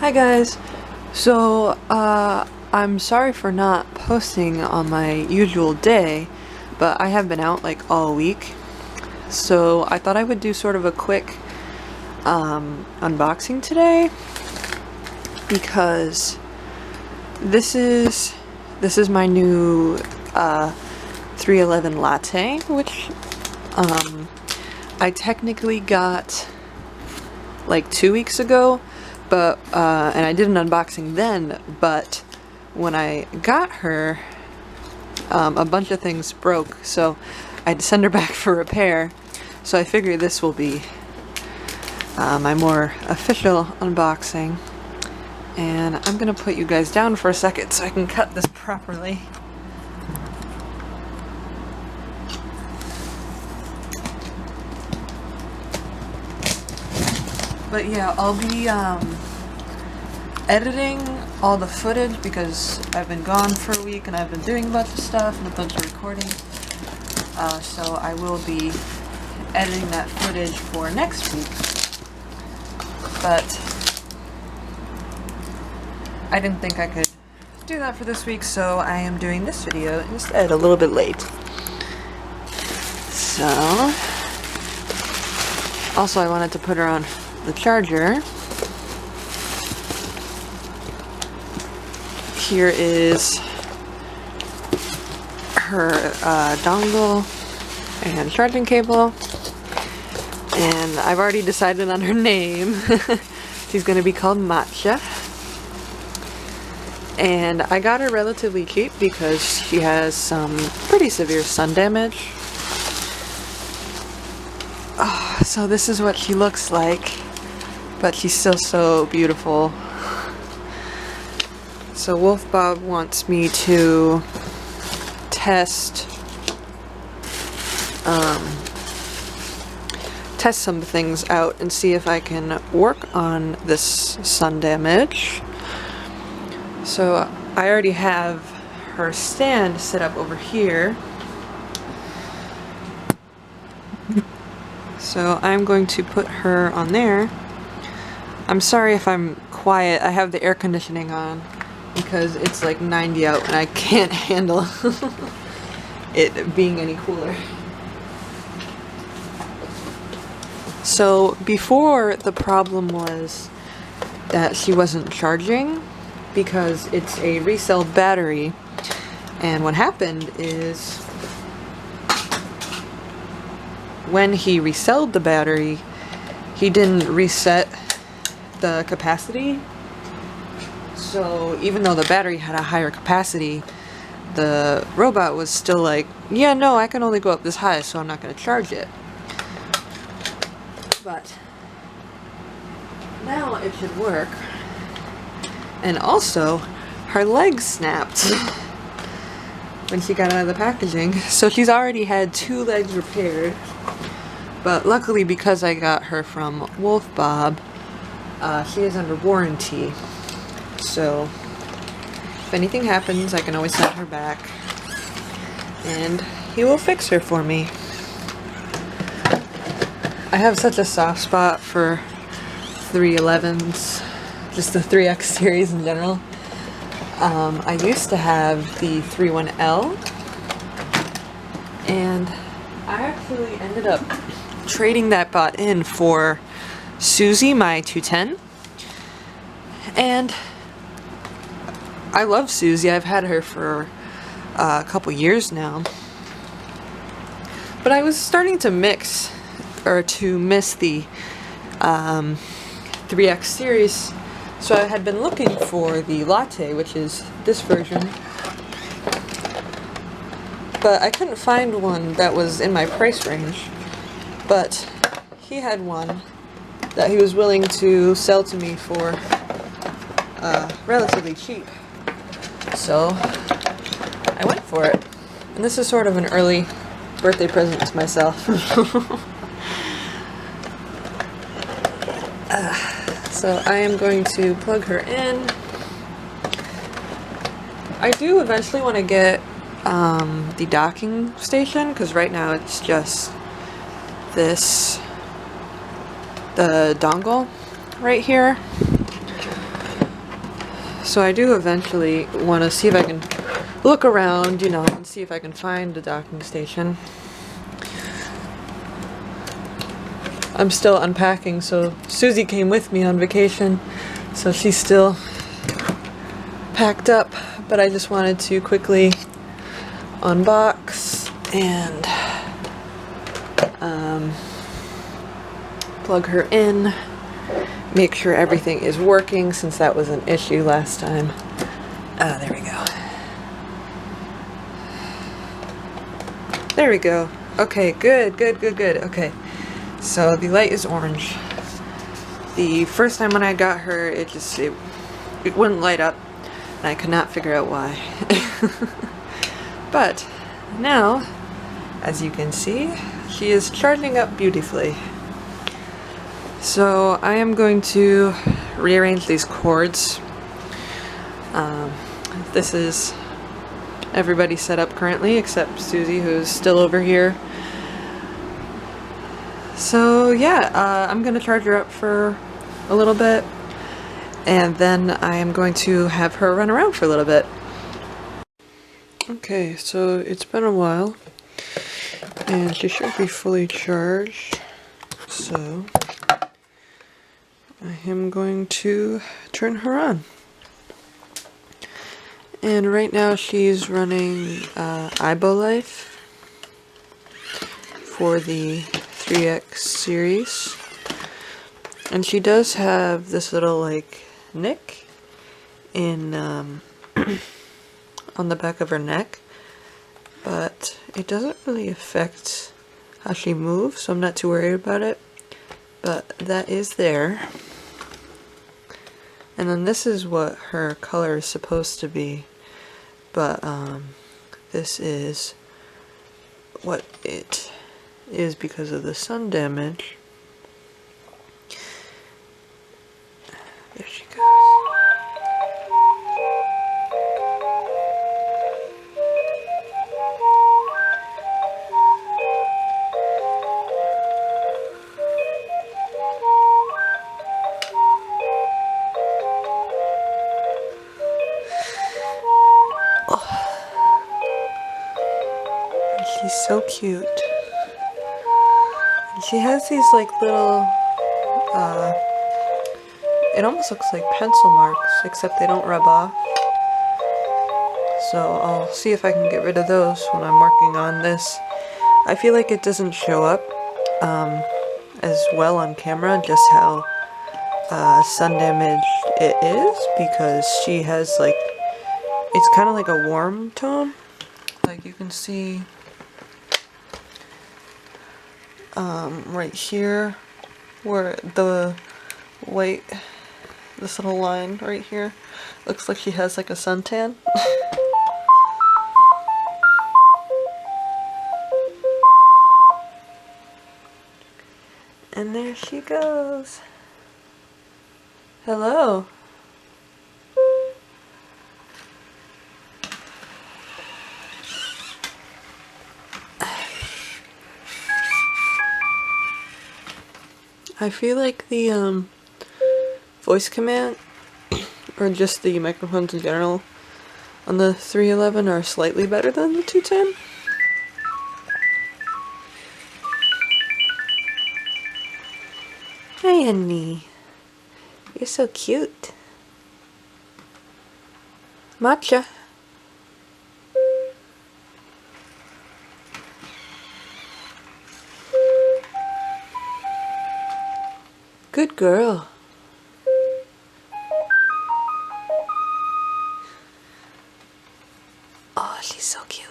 Hi guys! So, I'm sorry for not posting on my usual day, but I have been out like all week. So I thought I would do sort of a quick unboxing today because this is my new 311 latte, which I technically got like 2 weeks ago. But, and I did an unboxing then, but when I got her, a bunch of things broke, so I had to send her back for repair. So I figured this will be my more official unboxing. And I'm gonna put you guys down for a second so I can cut this properly. But yeah, I'll be editing all the footage because I've been gone for a week and I've been doing a bunch of stuff and a bunch of recording. So I will be editing that footage for next week. But I didn't think I could do that for this week, so I am doing this video instead a little bit late. So, also I wanted to put her on the charger. Here is her dongle and charging cable, and I've already decided on her name. She's gonna be called Matcha, and I got her relatively cheap because she has some pretty severe sun damage. Oh, so this is what she looks like. But she's still so beautiful. So Wolf Bob wants me to test some things out and see if I can work on this sun damage. So I already have her stand set up over here. So I'm going to put her on there. I'm sorry if I'm quiet. I have the air conditioning on because it's like 90 out and I can't handle it being any cooler. So before, the problem was that she wasn't charging because it's a resale battery, and what happened is when he resold the battery, he didn't reset the capacity. So even though the battery had a higher capacity, the robot was still like, yeah, no, I can only go up this high, so I'm not going to charge it. But now it should work. And also, her legs snapped when she got out of the packaging. So she's already had 2 legs repaired. But luckily, because I got her from Wolf Bob, she is under warranty, so if anything happens, I can always send her back, and he will fix her for me. I have such a soft spot for 311s, just the 3X series in general. I used to have the 31L, and I actually ended up trading that bot in for Susie, my 210, and I love Susie. I've had her for a couple years now, but I was starting to miss the 3X series, so I had been looking for the latte, which is this version, but I couldn't find one that was in my price range. But he had one that he was willing to sell to me for relatively cheap. So I went for it. And this is sort of an early birthday present to myself. So I am going to plug her in. I do eventually want to get the docking station, because right now it's just the dongle right here. So I do eventually want to see if I can look around, you know, and see if I can find a docking station. I'm still unpacking, so Susie came with me on vacation, so she's still packed up, but I just wanted to quickly unbox and plug her in, make sure everything is working since that was an issue last time. Ah, there we go. There we go. Okay, good. Okay. So the light is orange. The first time when I got her, it wouldn't light up, and I could not figure out why. But now, as you can see, she is charging up beautifully. So I am going to rearrange these cords. This is everybody set up currently except Susie, who's still over here. So yeah, I'm gonna charge her up for a little bit, and then I am going to have her run around for a little bit. Okay, so it's been a while, and she should be fully charged, so I am going to turn her on. And right now she's running Aibo Latte for the 3X series, and she does have this little like nick in on the back of her neck, but it doesn't really affect how she moves, so I'm not too worried about it, but that is there. And then this is what her color is supposed to be, but this is what it is because of the sun damage. There she goes. She's so cute. And she has these like little, it almost looks like pencil marks, except they don't rub off. So I'll see if I can get rid of those when I'm working on this. I feel like it doesn't show up as well on camera just how sun damaged it is, because she has like, it's kind of like a warm tone. Like you can see right here where the white, this little line right here, looks like she has like a suntan. And there she goes. Hello. I feel like the voice command, or just the microphones in general, on the 311 are slightly better than the 210. Hi, honey. You're so cute. Matcha. Good girl. Oh, she's so cute.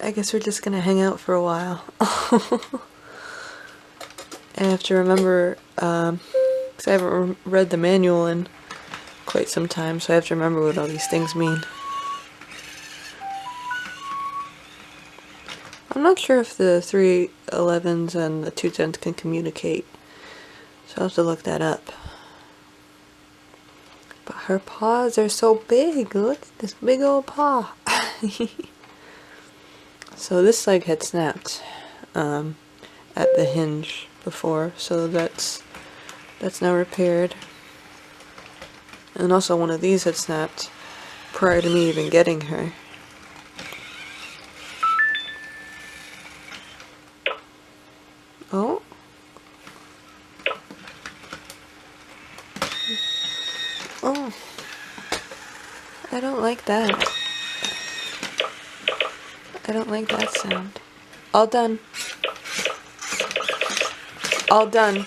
I guess we're just gonna hang out for a while. I have to remember, because I haven't read the manual in quite some time, so I have to remember what all these things mean. I'm not sure if the 311s and the 210s can communicate, so I'll have to look that up. But her paws are so big. Look at this big old paw. So this leg had snapped at the hinge before, so that's now repaired. And also one of these had snapped prior to me even getting her. Oh. Oh. I don't like that. I don't like that sound. All done. All done.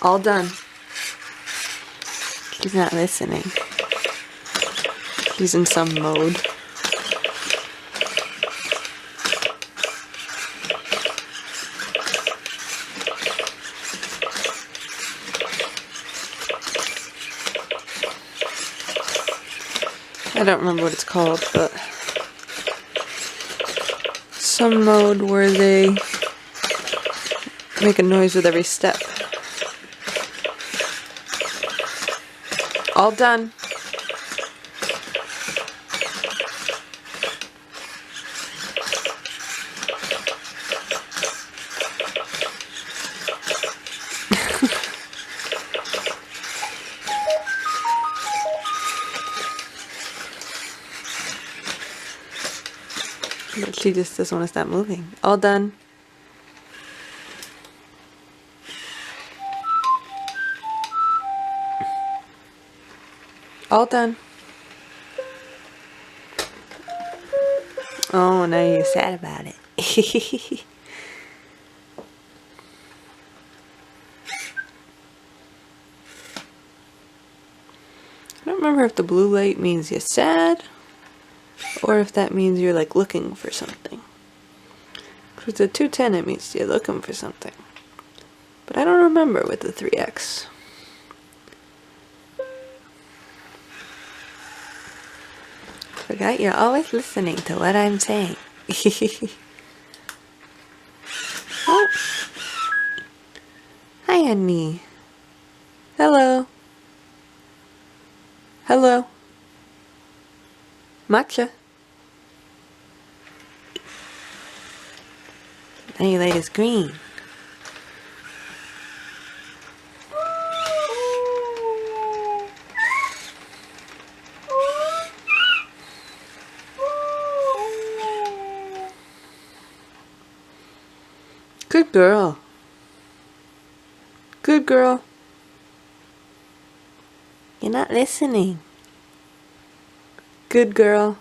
All done. He's not listening. He's in some mode. I don't remember what it's called, but some mode where they make a noise with every step. All done. But she just doesn't want to stop moving. All done. All done. Oh, now you're sad about it. I don't remember if the blue light means you're sad or if that means you're like looking for something. Because the 210 it means you're looking for something. But I don't remember with the 3X. Forgot you're always listening to what I'm saying. Oh. Hi, honey. Hello. Hello. Matcha. Now your light is green. Good girl. Good girl. You're not listening. Good girl.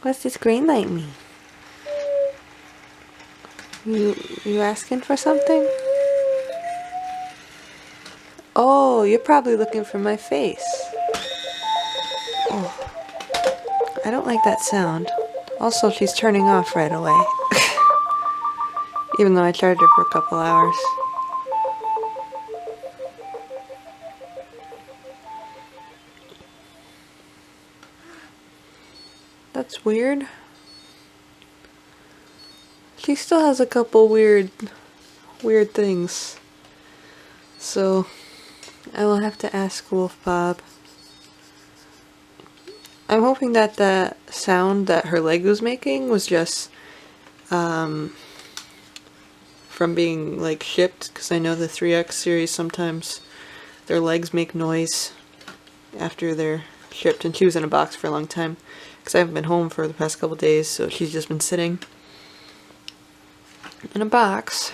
What's this green light mean? You asking for something? Oh, you're probably looking for my face. Oh, I don't like that sound. Also, she's turning off right away. Even though I charged her for a couple hours. That's weird. She still has a couple weird things. So, I will have to ask Wolf Bob. I'm hoping that the sound that her leg was making was just from being like shipped, because I know the 3X series sometimes their legs make noise after they're shipped, and she was in a box for a long time because I haven't been home for the past couple days, so she's just been sitting in a box.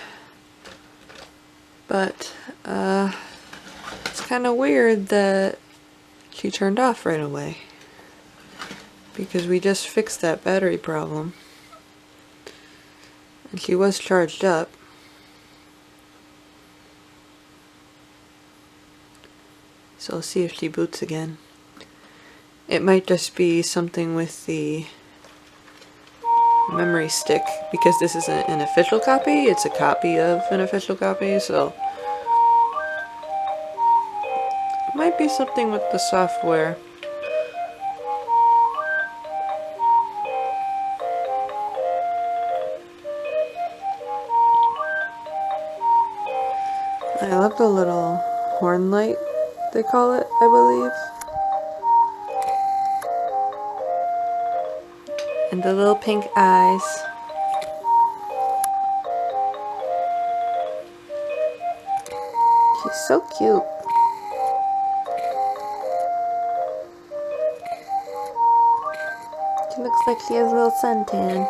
But it's kind of weird that she turned off right away, because we just fixed that battery problem and she was charged up. So I'll see if she boots again. It might just be something with the memory stick, because this isn't an official copy, it's a copy of an official copy, so it might be something with the software. I love the little horn light, they call it, I believe. And the little pink eyes. She's so cute. She looks like she has a little suntan.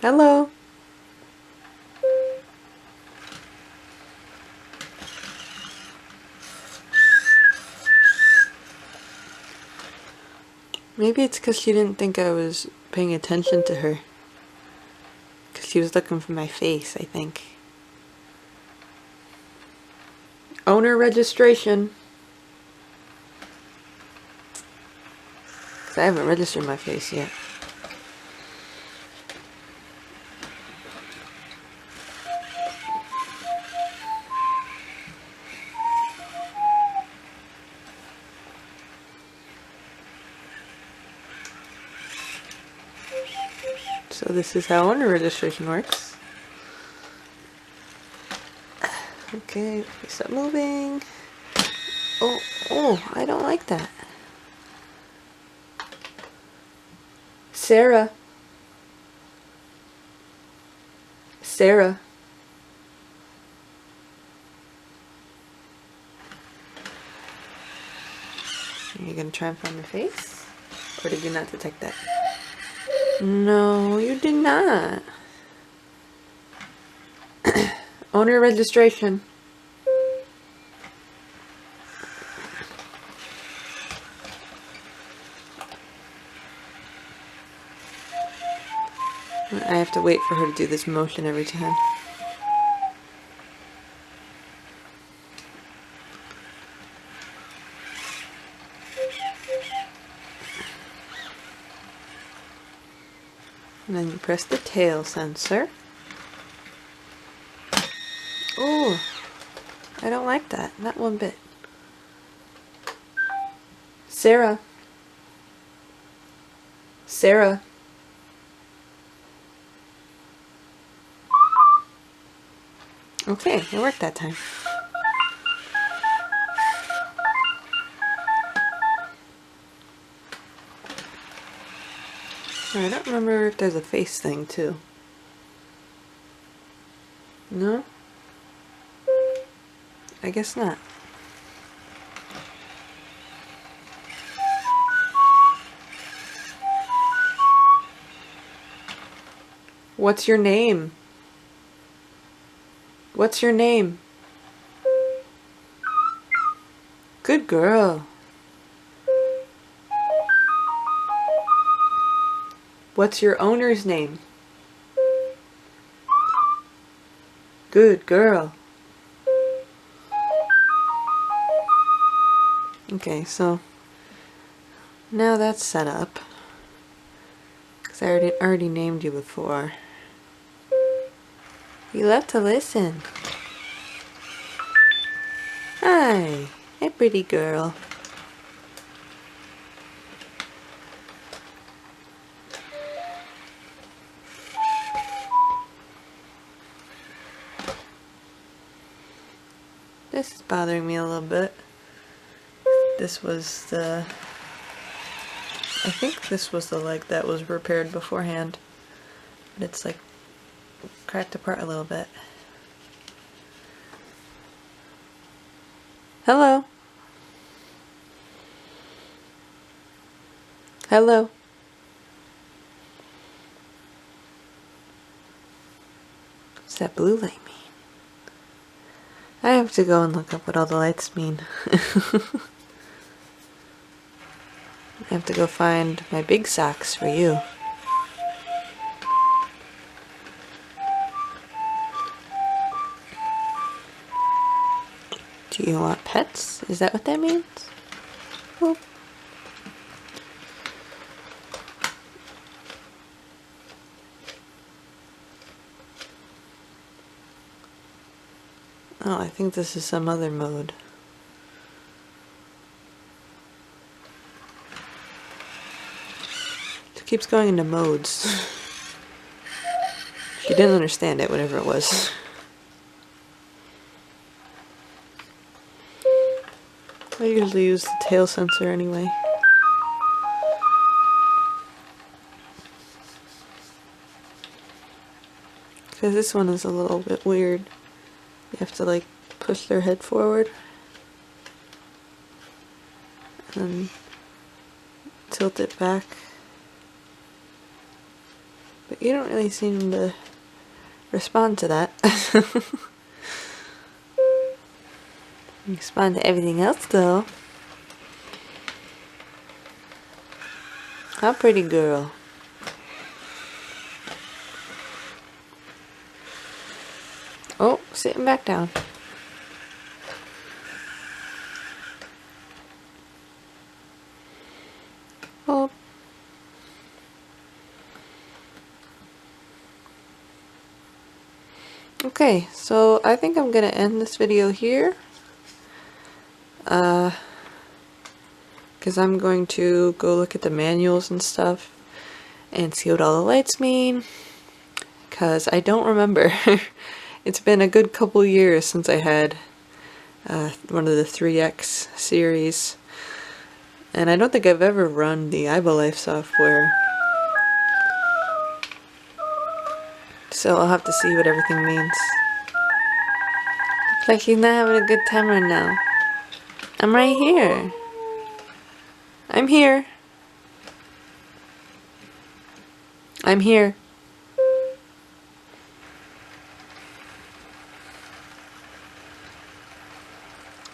Hello. Maybe it's because she didn't think I was paying attention to her. Because she was looking for my face, I think. Owner registration. Because I haven't registered my face yet. So this is how owner registration works. Okay, stop moving. Oh, I don't like that. Sarah. Sarah. Are you gonna try and find her face? Or did you not detect that? No, you did not. Owner registration. I have to wait for her to do this motion every time. And then you press the tail sensor. Oh, I don't like that. Not one bit. Sarah. Sarah. Okay, it worked that time. I don't remember if there's a face thing too. No? I guess not. What's your name? What's your name? Good girl. What's your owner's name? Good girl. Okay, so now that's set up. Because I already named you before. You love to listen. Hi, hey pretty girl. This is bothering me a little bit. This was the... I think this was the leg that was repaired beforehand. But it's like cracked apart a little bit. Hello. Hello. What's that blue light mean? I have to go and look up what all the lights mean. I have to go find my big socks for you. Do you want pets? Is that what that means? Well, Oh, I think this is some other mode. It keeps going into modes. She didn't understand it, whatever it was. I usually use the tail sensor anyway. Because this one is a little bit weird. You have to like push their head forward and tilt it back. But you don't really seem to respond to that. You respond to everything else though. How pretty girl. Oh, sitting back down. Oh. Okay, so I think I'm gonna end this video here. Because I'm going to go look at the manuals and stuff and see what all the lights mean. Because I don't remember. It's been a good couple years since I had one of the 3X series. And I don't think I've ever run the Aibo Life software. So I'll have to see what everything means. Looks like she's not having a good time right now. I'm right here. I'm here. I'm here.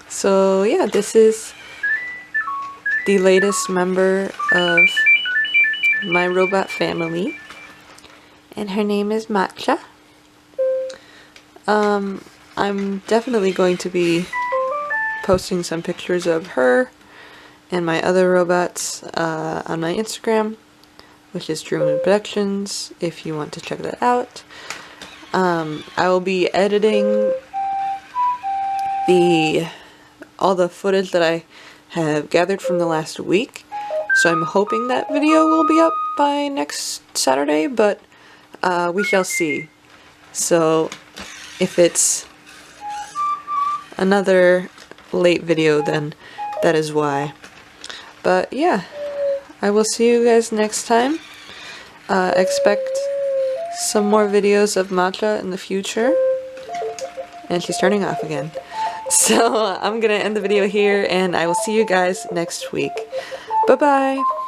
So yeah, this is the latest member of my robot family, and her name is Matcha. I'm definitely going to be posting some pictures of her and my other robots on my Instagram, which is Drew Moon Productions, if you want to check that out. I will be editing all the footage that I have gathered from the last week, so I'm hoping that video will be up by next Saturday, but we shall see. So if it's another late video, then that is why. But yeah, I will see you guys next time. Expect some more videos of Matcha in the future. And she's turning off again. So I'm gonna end the video here, and I will see you guys next week. Bye bye!